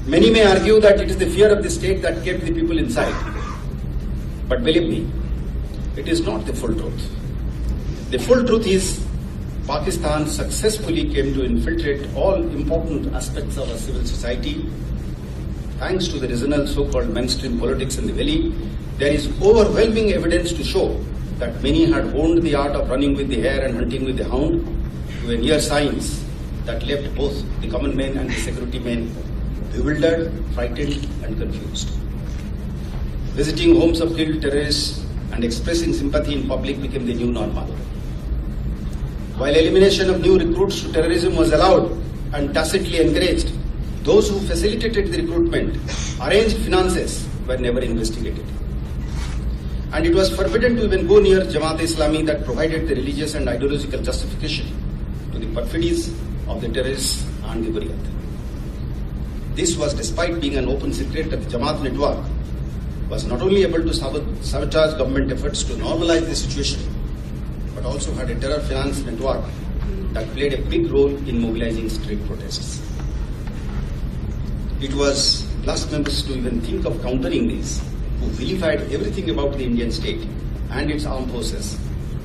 Many may argue that it is the fear of the state that kept the people inside. But believe me, it is not the full truth. The full truth is Pakistan successfully came to infiltrate all important aspects of our civil society. Thanks to the regional so-called mainstream politics in the valley, there is overwhelming evidence to show that many had honed the art of running with the hare and hunting with the hound to a near science that left both the common men and the security men bewildered, frightened and confused. Visiting homes of killed terrorists and expressing sympathy in public became the new normal. While elimination of new recruits to terrorism was allowed and tacitly encouraged, those who facilitated the recruitment, arranged finances, were never investigated. And it was forbidden to even go near Jamaat-e-Islami that provided the religious and ideological justification to the perfidies of the terrorists and the Hurriyat. This was despite being an open secret that the Jamaat network was not only able to sabotage government efforts to normalize the situation, but also had a terror finance network that played a big role in mobilizing street protests. It was class members to even think of countering these, who vilified everything about the Indian state and its armed forces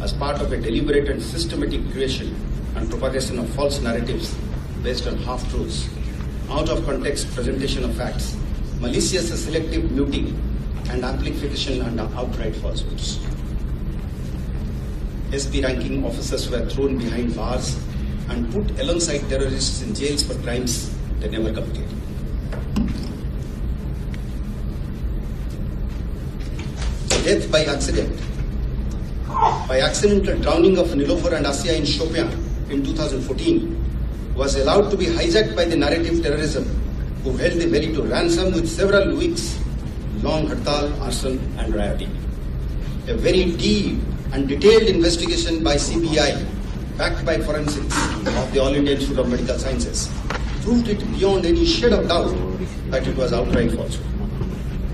as part of a deliberate and systematic creation and propagation of false narratives based on half-truths, out of context presentation of facts, malicious and selective muting, and amplification and outright falsehoods. SP ranking officers were thrown behind bars and put alongside terrorists in jails for crimes they never committed. Death by accident, by accidental drowning of Nilofer and Asya in Shopian in 2014, was allowed to be hijacked by the narrative terrorism who held the valley to ransom with several weeks long hartal, arson and rioting. A very deep and detailed investigation by CBI, backed by forensics of the All India Institute of Medical Sciences, proved it beyond any shade of doubt that it was outright falsehood.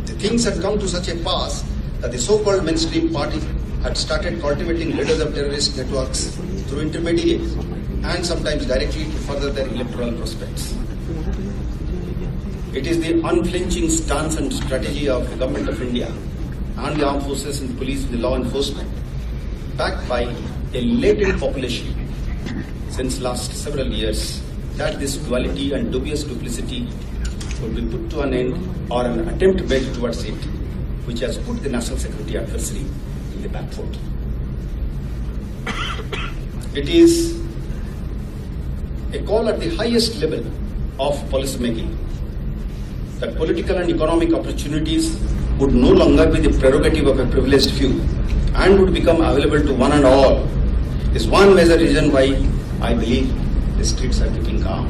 The things had come to such a pass that the so-called mainstream party had started cultivating leaders of terrorist networks through intermediaries and sometimes directly to further their electoral prospects. It is the unflinching stance and strategy of the Government of India and the armed forces and police and the law enforcement, backed by a latent population since last several years, that this duality and dubious duplicity would be put to an end or an attempt made towards it, which has put the national security adversary in the back foot. It is a call at the highest level of policy making that political and economic opportunities would no longer be the prerogative of a privileged few and would become available to one and all is one major reason why I believe the streets are keeping calm.